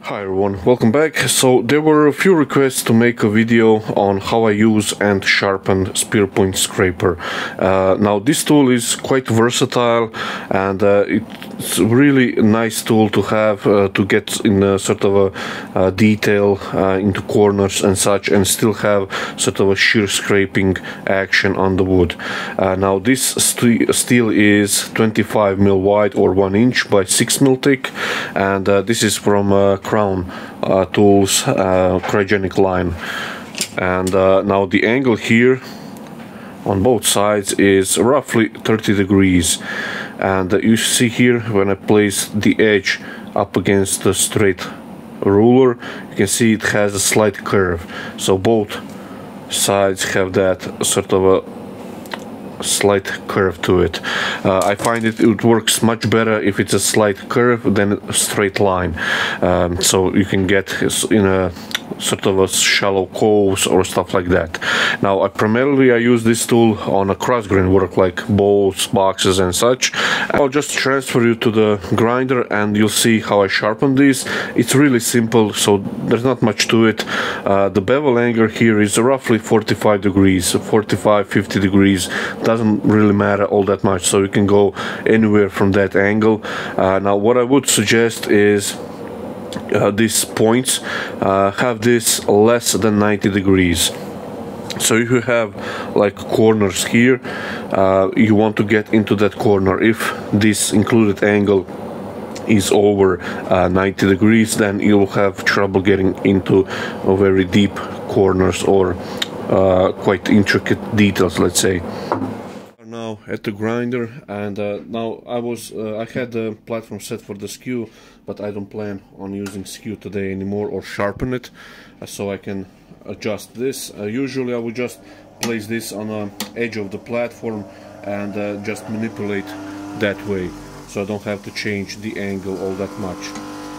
Hi everyone, welcome back. So there were a few requests to make a video on how I use and sharpen spear point scraper. Now this tool is quite versatile and it's really a nice tool to have to get in a sort of a detail into corners and such, and still have sort of a shear scraping action on the wood. Now this steel is 25mm wide or 1 inch by 6mm thick, and this is from Crown Tools cryogenic line. And now the angle here on both sides is roughly 30 degrees, and you see here when I place the edge up against the straight ruler, you can see it has a slight curve, so both sides have that sort of a slight curve to it. I find it works much better if it's a slight curve than a straight line, so you can get in a sort of a shallow coves or stuff like that. Now primarily I use this tool on a cross grain work like bowls, boxes and such. I'll just transfer you to the grinder and you'll see how I sharpen this. It's really simple, so there's not much to it. The bevel angle here is roughly 45 degrees, 45-50 degrees, doesn't really matter all that much, so you can go anywhere from that angle. Now what I would suggest is these points have this less than 90 degrees. So if you have like corners here, you want to get into that corner. If this included angle is over 90 degrees, then you'll have trouble getting into very deep corners or quite intricate details, let's say. Now at the grinder, and now I had the platform set for the skew, but I don't plan on using skew today anymore or sharpen it, so I can adjust this. Usually I would just place this on the edge of the platform and just manipulate that way, so I don't have to change the angle all that much.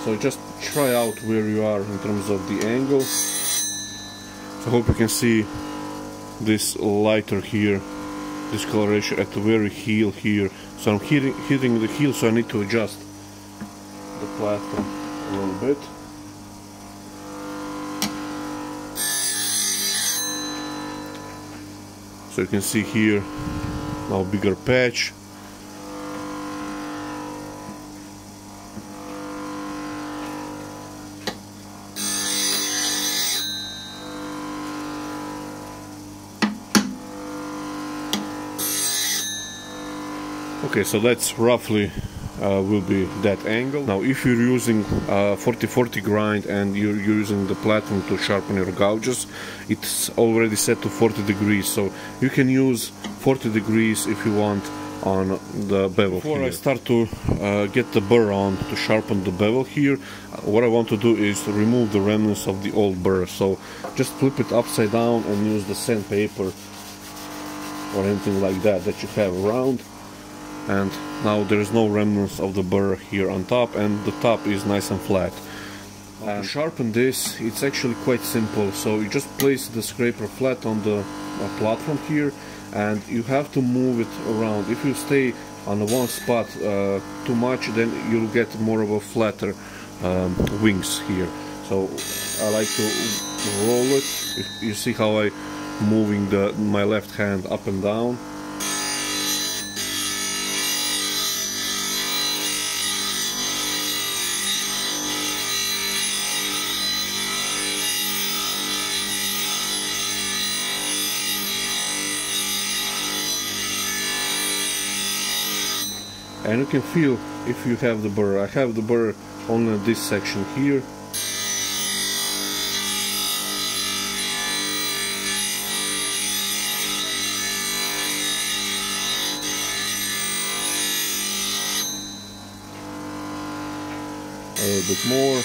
So just try out where you are in terms of the angle. So I hope you can see this lighter here, discoloration at the very heel here. So I'm hitting the heel, so I need to adjust the platform a little bit. So you can see here now bigger patch. Okay, so that's roughly will be that angle. Now if you're using 40-40 grind and you're using the platform to sharpen your gouges, it's already set to 40 degrees, so you can use 40 degrees if you want on the bevel. Before I start to get the burr on to sharpen the bevel here, what I want to do is to remove the remnants of the old burr. So just flip it upside down and use the sandpaper or anything like that you have around. And now there is no remnants of the burr here on top, and the top is nice and flat. To sharpen this, it's actually quite simple. So you just place the scraper flat on the platform here, and you have to move it around. If you stay on one spot too much, then you'll get more of a flatter wings here. So I like to roll it. You see how I moving my left hand up and down. And you can feel if you have the burr. I have the burr only in this section here. A little bit more.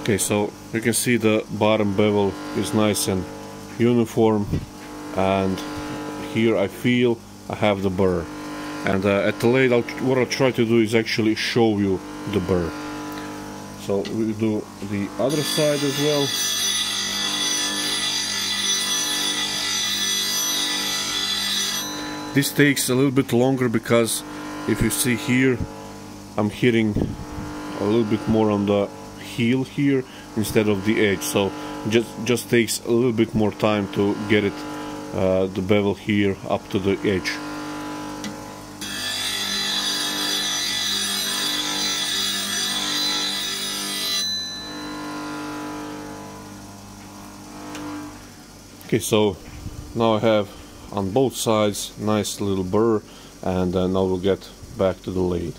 Okay, so you can see the bottom bevel is nice and uniform. And here I feel I have the burr, and at the lathe what I'll try to do is actually show you the burr. So we do the other side as well. This takes a little bit longer because If you see here, I'm hitting a little bit more on the heel here instead of the edge, so just takes a little bit more time to get it the bevel here up to the edge. Okay, so now I have on both sides nice little burr, and now we'll get back to the lathe.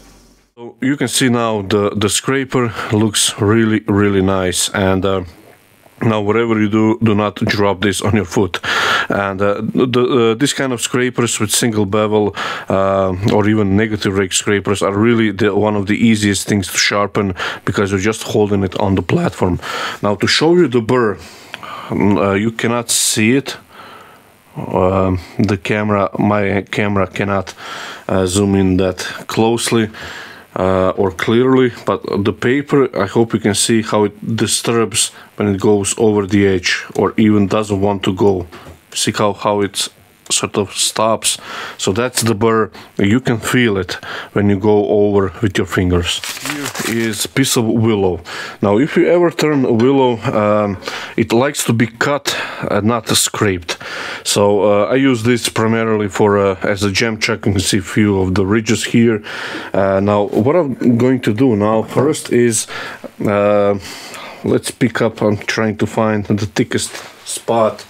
So you can see now the scraper looks really nice, and now whatever you do not drop this on your foot. And this kind of scrapers with single bevel or even negative rake scrapers are really one of the easiest things to sharpen, because you're just holding it on the platform. Now to show you the burr, you cannot see it. My camera cannot zoom in that closely or clearly, but the paper, I hope you can see how it disturbs when it goes over the edge, or even doesn't want to go. See how it sort of stops. So that's the burr. You can feel it when you go over with your fingers. Here is a piece of willow. Now if you ever turn a willow, it likes to be cut and not scraped. So I use this primarily for as a jam chuck. You can see a few of the ridges here. Now what I'm going to do now first is let's pick up. I'm trying to find the thickest spot.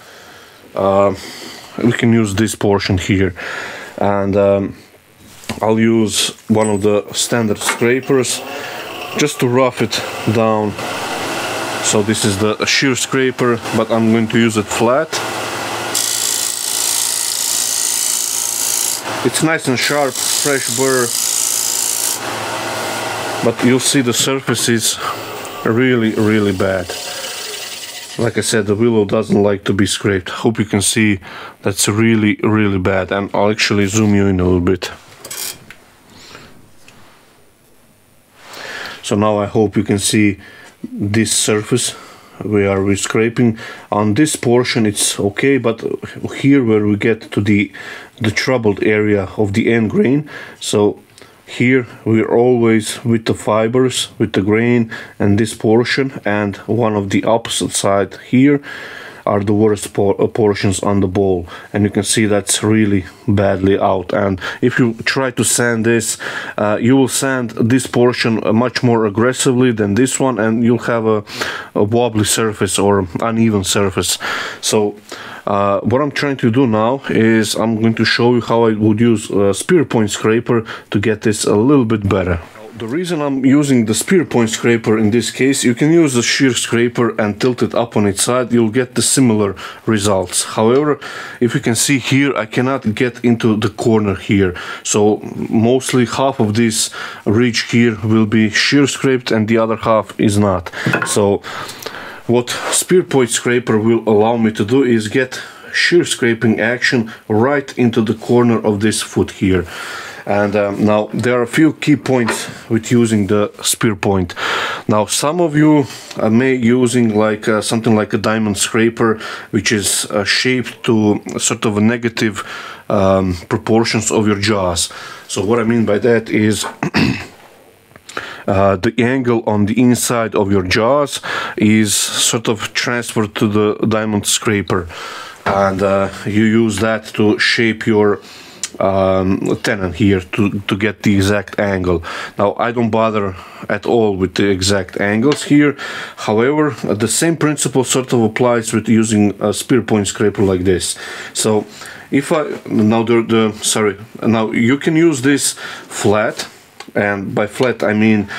We can use this portion here, and I'll use one of the standard scrapers just to rough it down. So this is the shear scraper, but I'm going to use it flat. It's nice and sharp, fresh burr, but you'll see the surface is really bad. Like I said, the willow doesn't like to be scraped. Hope you can see that's really bad, and I'll actually zoom you in a little bit. So now I hope you can see this surface we're scraping. On this portion it's okay, but here where we get to the troubled area of the end grain, so here we're always with the fibers, with the grain, and this portion, and one of the opposite side here are the worst portions on the bowl, and you can see that's really badly out. And if you try to sand this, you will sand this portion much more aggressively than this one, and you'll have a wobbly surface or uneven surface. So what I'm trying to do now is I'm going to show you how I would use a spear point scraper to get this a little bit better. The reason I'm using the spear point scraper in this case, you can use the shear scraper and tilt it up on its side, you'll get the similar results. However, if you can see here, I cannot get into the corner here, so mostly half of this ridge here will be shear scraped and the other half is not. So what spear point scraper will allow me to do is get shear scraping action right into the corner of this foot here. And now there are a few key points with using the spear point. Now some of you may using like something like a diamond scraper, which is shaped to sort of a negative proportions of your jaws. So what I mean by that is the angle on the inside of your jaws is sort of transferred to the diamond scraper, and you use that to shape your tenon here to get the exact angle. Now I don't bother at all with the exact angles here. However, the same principle sort of applies with using a spear point scraper like this. So if I now you can use this flat, and by flat I mean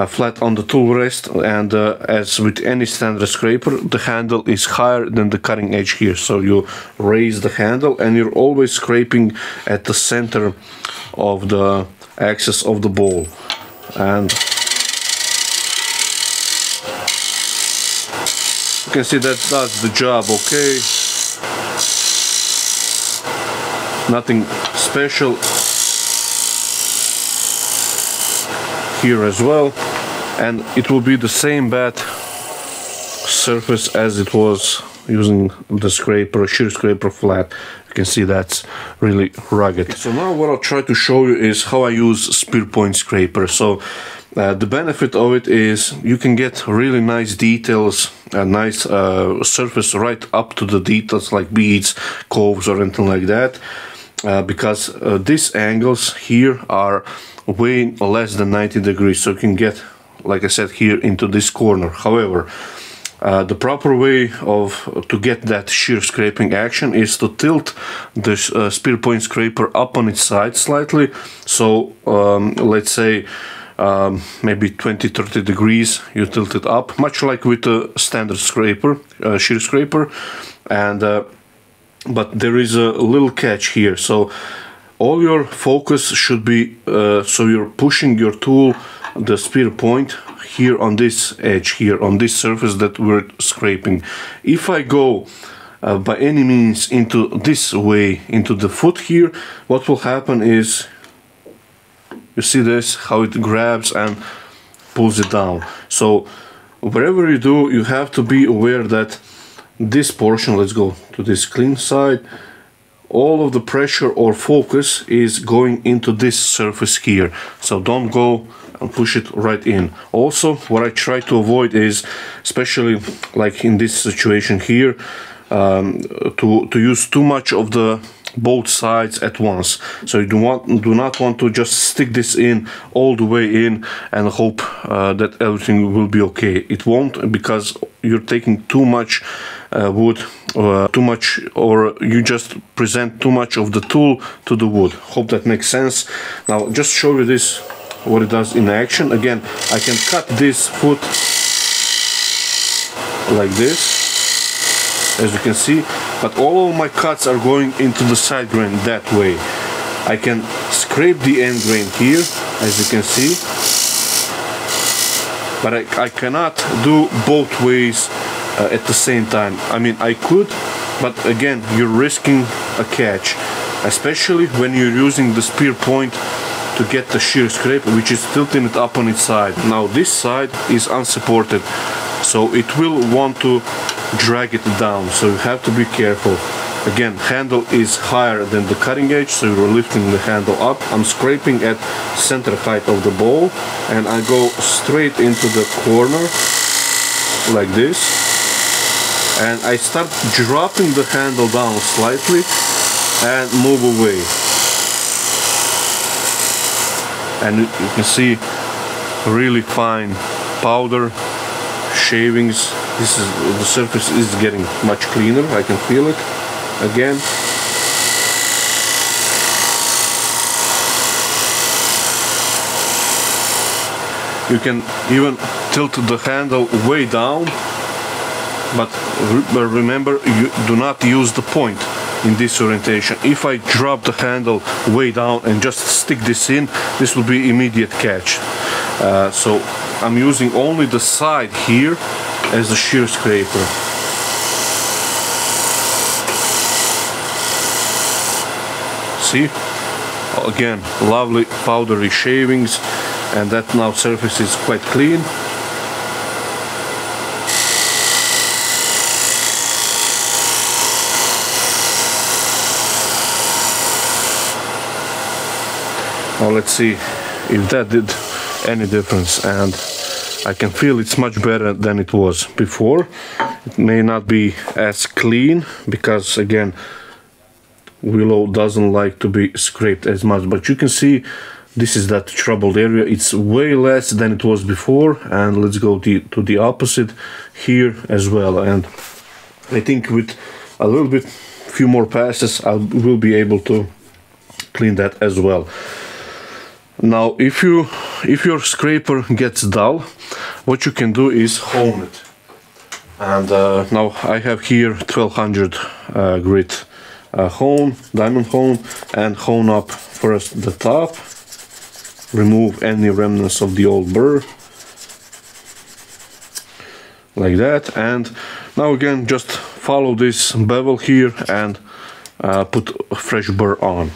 flat on the tool rest, and as with any standard scraper, the handle is higher than the cutting edge here, so you raise the handle and you're always scraping at the center of the axis of the bowl. And you can see that does the job okay. Nothing special here as well, and it will be the same bad surface as it was using the scraper, shear scraper flat. You can see that's really rugged. So now what I'll try to show you is how I use spear point scraper. So the benefit of it is you can get really nice details, a nice surface right up to the details like beads, coves or anything like that, because these angles here are way less than 90 degrees, so you can get, like I said, here into this corner. However, the proper way to get that shear scraping action is to tilt the spear point scraper up on its side slightly. So let's say maybe 20-30 degrees you tilt it up, much like with a standard scraper, shear scraper. And but there is a little catch here. So all your focus should be so you're pushing your tool, the spear point, here on this edge, here on this surface that we're scraping. If I go by any means into this way, into the foot here, what will happen is, you see this, how it grabs and pulls it down. So wherever you do, you have to be aware that this portion, let's go to this clean side, all of the pressure or focus is going into this surface here. So don't go and push it right in. Also, what I try to avoid is, especially like in this situation here, to use too much of the both sides at once. So you do not want to just stick this in all the way in and hope that everything will be okay. It won't, because you're taking too much wood, or you just present too much of the tool to the wood. Hope that makes sense. Now just show you this, what it does in action. Again, I can cut this foot like this, as you can see, but all of my cuts are going into the side grain that way. I can scrape the end grain here, as you can see, but I cannot do both ways at the same time. I mean, I could, but again, you're risking a catch, especially when you're using the spear point to get the shear scrape, which is tilting it up on its side. Now this side is unsupported, so it will want to drag it down, so you have to be careful. Again, handle is higher than the cutting edge, so you're lifting the handle up. I'm scraping at center height of the bowl, and I go straight into the corner like this, and I start dropping the handle down slightly and move away. And you can see really fine powder shavings. This is, the surface is getting much cleaner. I can feel it again. You can even tilt the handle way down, but remember, you do not use the point in this orientation. If I drop the handle way down and just stick this in, this will be immediate catch. So I'm using only the side here as a shear scraper. See? Again, lovely powdery shavings, and that now surface is quite clean. Now let's see if that did any difference, and I can feel it's much better than it was before. It may not be as clean because, again, willow doesn't like to be scraped as much, but you can see this is that troubled area. It's way less than it was before, and let's go to the opposite here as well. And I think with a little bit, few more passes, I will be able to clean that as well. Now, if your scraper gets dull, what you can do is hone it. And now I have here 1200 grit hone, diamond hone, and hone up first the top, remove any remnants of the old burr, like that. And now again, just follow this bevel here and put a fresh burr on.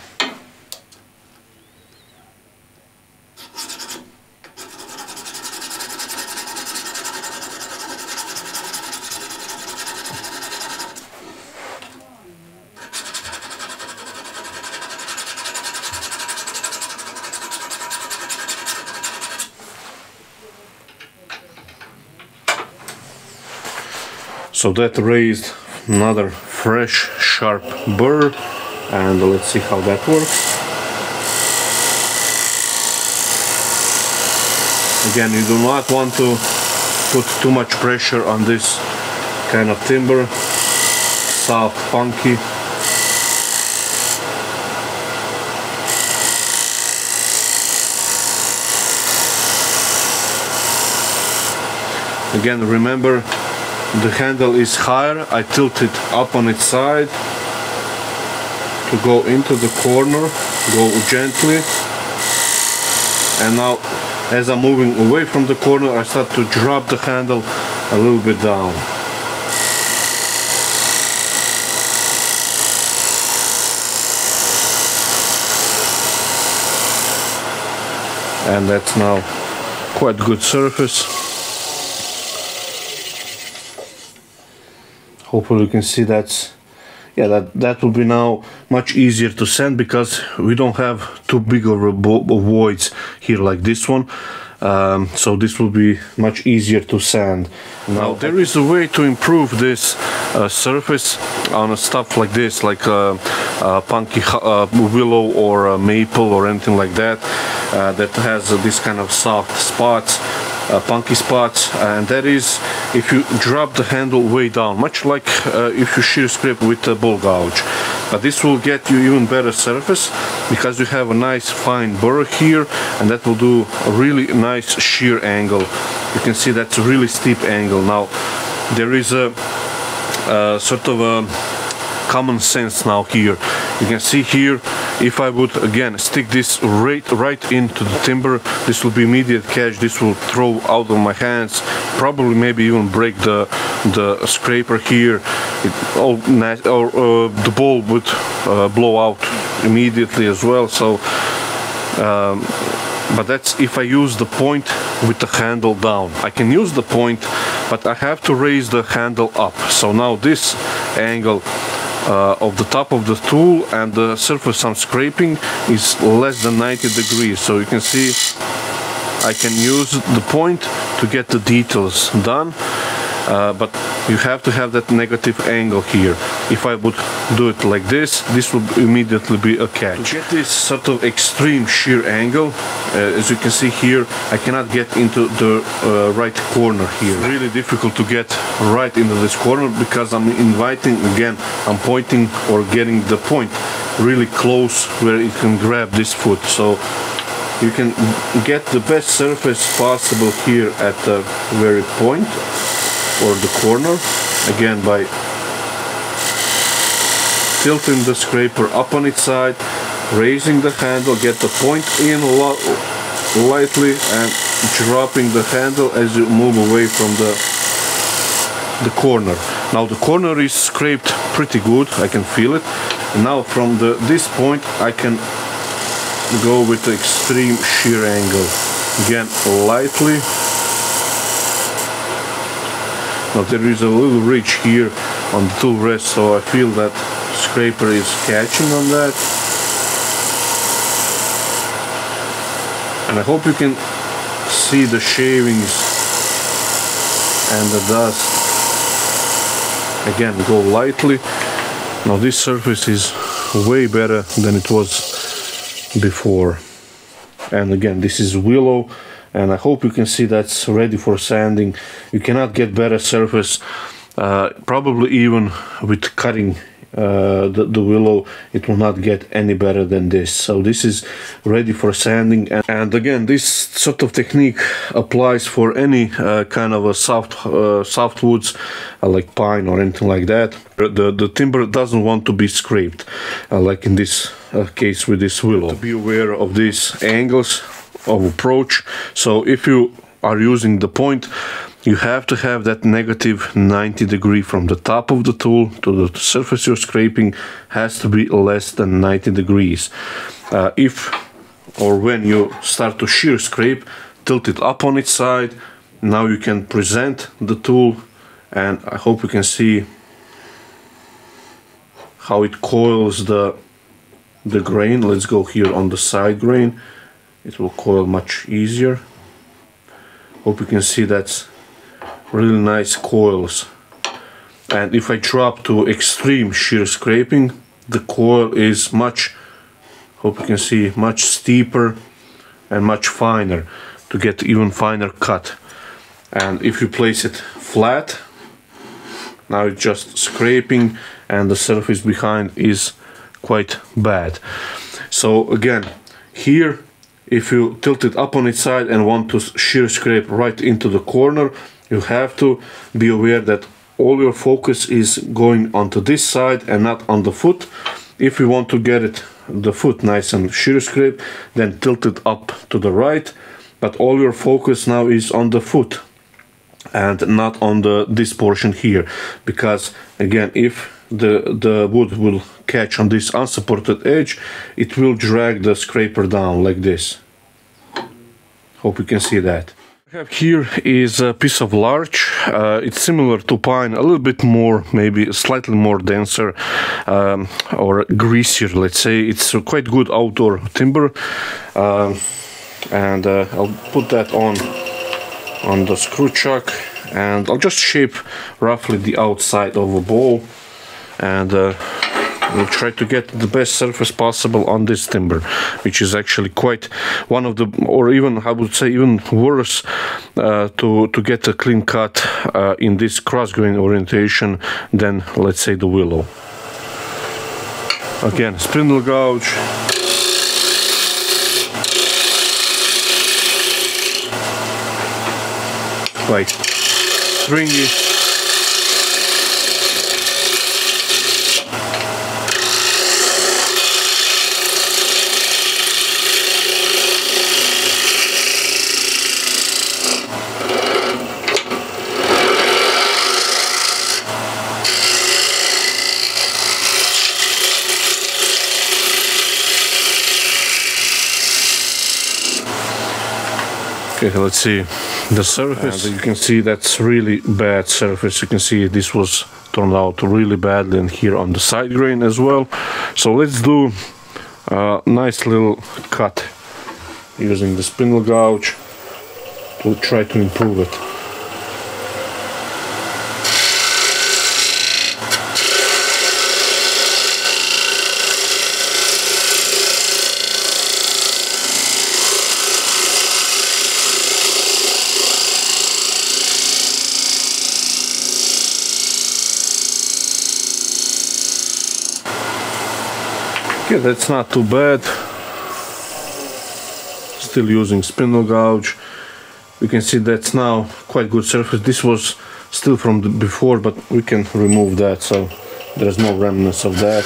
So that raised another fresh sharp burr, and let's see how that works. Again, you do not want to put too much pressure on this kind of timber, soft, funky. Again, remember, the handle is higher. I tilt it up on its side to go into the corner, go gently, and now as I'm moving away from the corner, I start to drop the handle a little bit down. And that's now quite good surface. Hopefully you can see that will be now much easier to sand, because we don't have too big of voids here like this one. So this will be much easier to sand. Now there is a way to improve this surface on stuff like this, like punky willow or maple or anything like that, that has this kind of soft spots, punky spots, and that is if you drop the handle way down, much like if you shear scrape with a ball gouge. But this will get you even better surface, because you have a nice fine burr here, and that will do a really nice shear angle. You can see that's a really steep angle. Now there is a sort of a common sense now here. You can see here, if I would again stick this right into the timber, this will be immediate catch. This will throw out of my hands, probably maybe even break the scraper here. The ball would blow out immediately as well. So but that's if I use the point with the handle down. I can use the point, but I have to raise the handle up. So now this angle of the top of the tool and the surface I'm scraping is less than 90 degrees. So you can see I can use the point to get the details done, but you have to have that negative angle here. If I would do it like this, this will immediately be a catch. To get this sort of extreme shear angle, as you can see here, I cannot get into the right corner here. It's really difficult to get right into this corner, because I'm I'm pointing or getting the point really close where it can grab this foot. So you can get the best surface possible here at the very point or the corner, again by tilting the scraper up on its side, raising the handle, get the point in lightly, and dropping the handle as you move away from the corner. Now the corner is scraped pretty good, I can feel it. And now from this point I can go with the extreme shear angle, again lightly. Now there is a little ridge here on the tool rest, so I feel that scraper is catching on that. And I hope you can see the shavings and the dust. Again, go lightly. Now this surface is way better than it was before. And again, this is willow, and I hope you can see that's ready for sanding. You cannot get better surface, probably even with cutting the willow, it will not get any better than this. So this is ready for sanding, and again, this sort of technique applies for any kind of a soft woods, like pine or anything like that. The timber doesn't want to be scraped, like in this case with this willow. To be aware of these angles of approach. So if you are using the point, you have to have that negative 90 degree from the top of the tool to the surface you're scraping has to be less than 90 degrees. If or when you start to shear scrape, tilt it up on its side. Now you can present the tool, and I hope you can see how it coils the grain. Let's go here on the side grain. It will coil much easier. Hope you can see that's really nice coils. And if I drop to extreme shear scraping, the coil is much, hope you can see, much steeper and much finer, to get even finer cut. And if you place it flat, now it's just scraping and the surface behind is quite bad. So again, here, if you tilt it up on its side and want to shear scrape right into the corner, you have to be aware that all your focus is going onto this side and not on the foot. If you want to get it, the foot nice and shear scrape, then tilt it up to the right, but all your focus now is on the foot and not on this portion here, because again, if the wood will catch on this unsupported edge, it will drag the scraper down like this. Hope you can see that. What I have here is a piece of larch. It's similar to pine, a little bit more, maybe slightly more denser or greasier, let's say. It's a quite good outdoor timber, and I'll put that on the screw chuck, and I'll just shape roughly the outside of a bowl, and we'll try to get the best surface possible on this timber, which is actually quite one of the, or even I would say even worse, to get a clean cut in this cross-grain orientation than, let's say, the willow. Again, spindle gouge. Quite stringy. Okay, let's see the surface. And you can see that's really bad surface. You can see this was turned out really badly, and here on the side grain as well. So let's do a nice little cut using the spindle gouge to try to improve it. Okay, that's not too bad. Still using spindle gouge. We can see that's now quite good surface. This was still from the before, but we can remove that, so there's no remnants of that.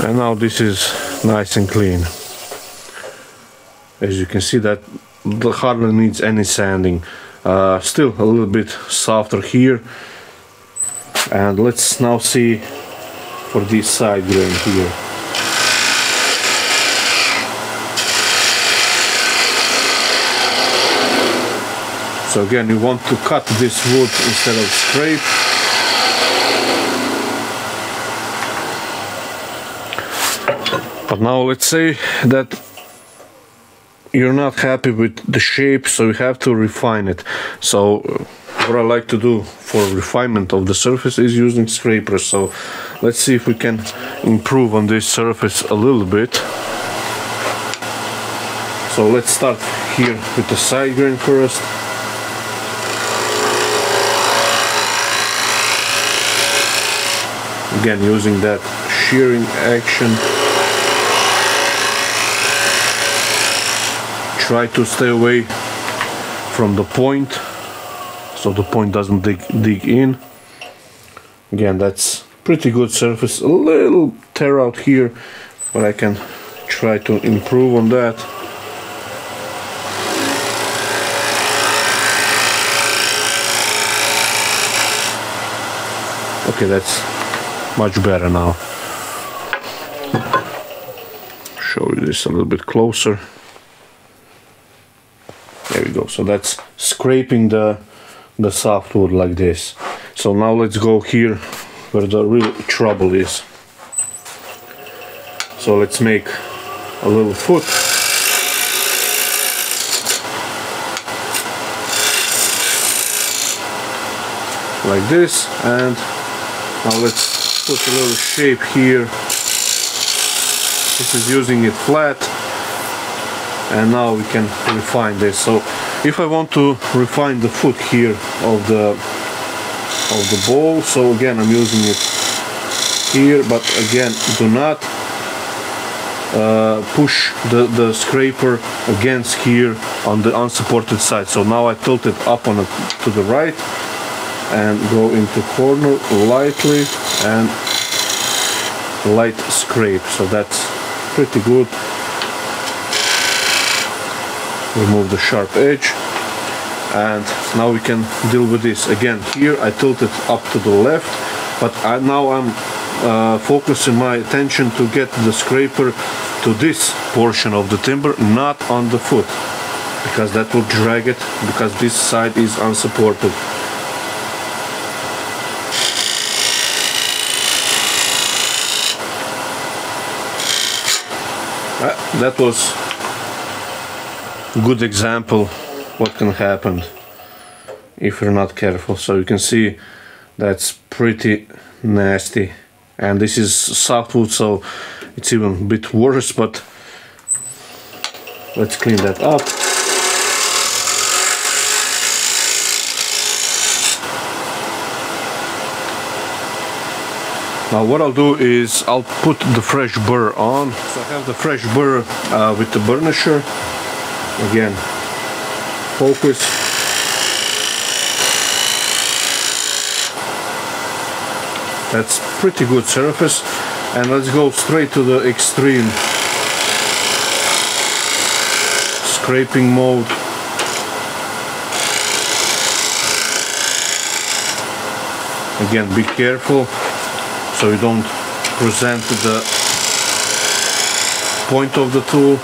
And now this is nice and clean. As you can see, that hardly needs any sanding. Still a little bit softer here. And let's now see for this side grain here. So again, you want to cut this wood instead of scrape. But now let's say that you're not happy with the shape, so you have to refine it. So what I like to do for refinement of the surface is using scrapers. So let's see if we can improve on this surface a little bit. So let's start here with the side grain first. Again, using that shearing action. Try to stay away from the point, so the point doesn't dig in. Again, that's pretty good surface. A little tear out here, but I can try to improve on that. Okay, that's much better now. Show you this a little bit closer. we go. So that's scraping the softwood like this. So now let's go here where the real trouble is. So let's make a little foot. Like this, and now let's put a little shape here. This is using it flat, and now we can refine this. So if I want to refine the foot here of the bowl, so again I'm using it here, but again do not push the scraper against here on the unsupported side. So now I tilt it up on it to the right and go into corner lightly and light scrape. So that's pretty good. Remove the sharp edge, and now we can deal with this. Again, here I tilt it up to the left, but now I'm focusing my attention to get the scraper to this portion of the timber, not on the foot, because that will drag it, because this side is unsupported. That was a good example what can happen if you're not careful. So you can see that's pretty nasty, and this is softwood, so it's even a bit worse, but let's clean that up. Now what I'll do is I'll put the fresh burr on. So I have the fresh burr with the burnisher. Again, focus. That's pretty good surface. And let's go straight to the extreme scraping mode. Again, be careful so you don't present the point of the tool.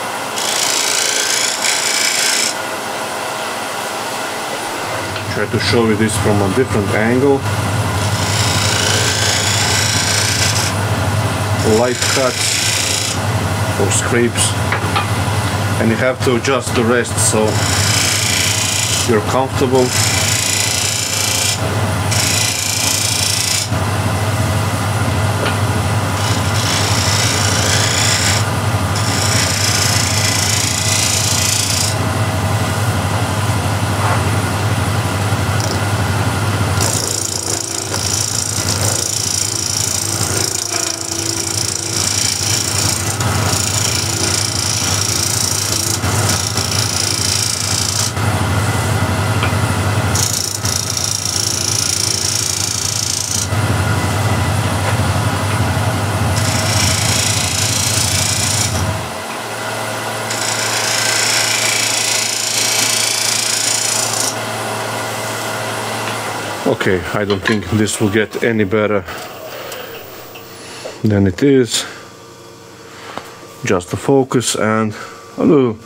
Try to show you this from a different angle. Light cuts or scrapes, and you have to adjust the rest so you're comfortable. Okay, I don't think this will get any better than it is. Just the focus and a little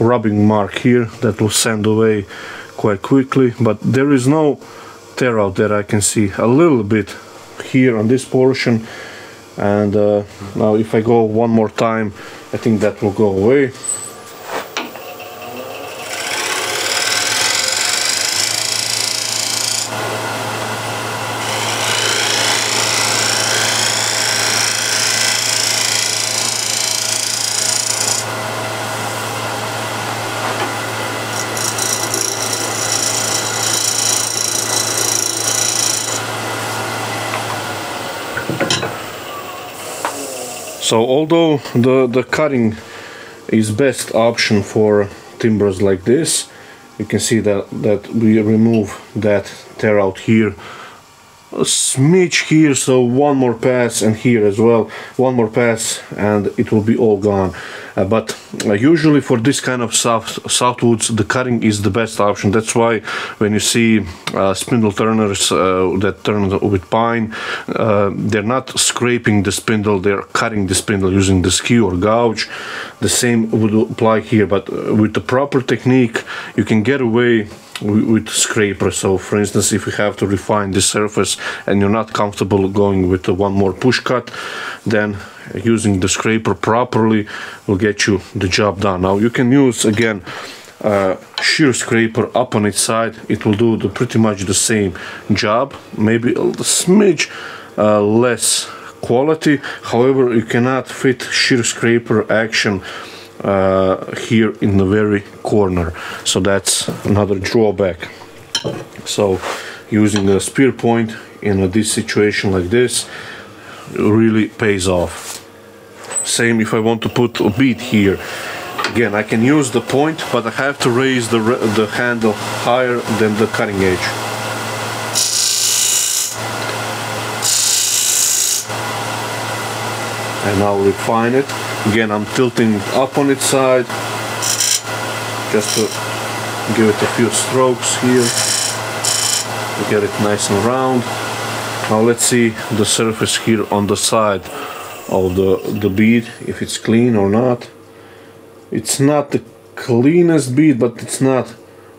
rubbing mark here that will sand away quite quickly, but there is no tear out that I can see. A little bit here on this portion, and now if I go one more time, I think that will go away. So although the cutting is best option for timbers like this, you can see that we remove that tear out here, a smidge here, so one more pass, and here as well, one more pass, and it will be all gone. But usually for this kind of softwoods, the cutting is the best option. That's why when you see spindle turners that turn with pine, they're not scraping the spindle, they're cutting the spindle using the skew or gouge. The same would apply here, but with the proper technique you can get away with scraper. So for instance, if you have to refine the surface and you're not comfortable going with one more push cut, then using the scraper properly will get you the job done. Now you can use again shear scraper up on its side. It will do pretty much the same job, maybe a smidge less quality. However, you cannot fit shear scraper action here in the very corner, so that's another drawback. So using a spear point in this situation like this really pays off. Same if I want to put a bead here. Again, I can use the point, but I have to raise the handle higher than the cutting edge. And I'll refine it. Again, I'm tilting up on its side just to give it a few strokes here to get it nice and round. Now let's see the surface here on the side of the bead, if it's clean or not. It's not the cleanest bead, but it's not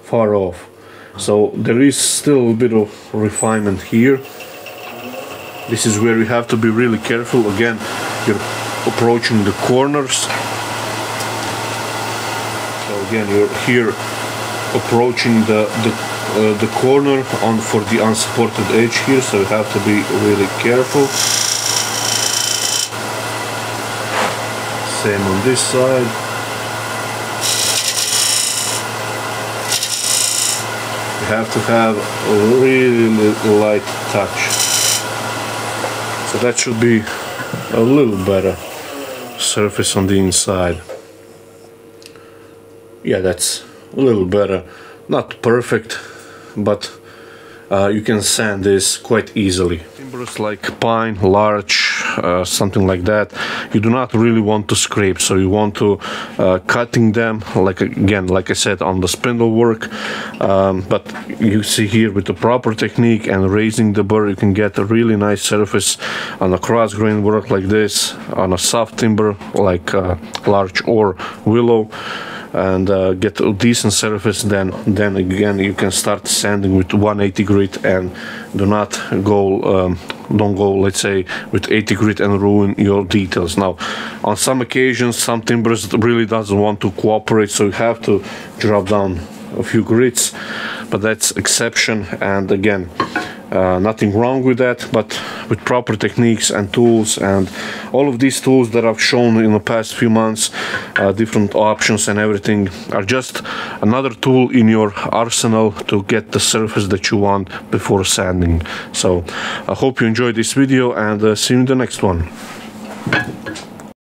far off. So there is still a bit of refinement here. This is where you have to be really careful. Again, you're approaching the corners. So again, you're here approaching the corner for the unsupported edge here, so you have to be really careful. Same on this side. You have to have a really light touch. So that should be a little better surface on the inside. Yeah, that's a little better. Not perfect, but you can sand this quite easily. Timbers like pine, larch, something like that, you do not really want to scrape, so you want to cutting them, like again, like I said, on the spindle work. But you see here with the proper technique and raising the burr, you can get a really nice surface on a cross grain work like this, on a soft timber like larch or willow, and get a decent surface. Then again you can start sanding with 180 grit, and do not go don't go, let's say, with 80 grit and ruin your details. Now on some occasions some timbers really doesn't want to cooperate, so you have to drop down a few grits, but that's exception. And again, nothing wrong with that, but with proper techniques and tools, and all of these tools that I've shown in the past few months, different options and everything, are just another tool in your arsenal to get the surface that you want before sanding. So I hope you enjoyed this video, and see you in the next one.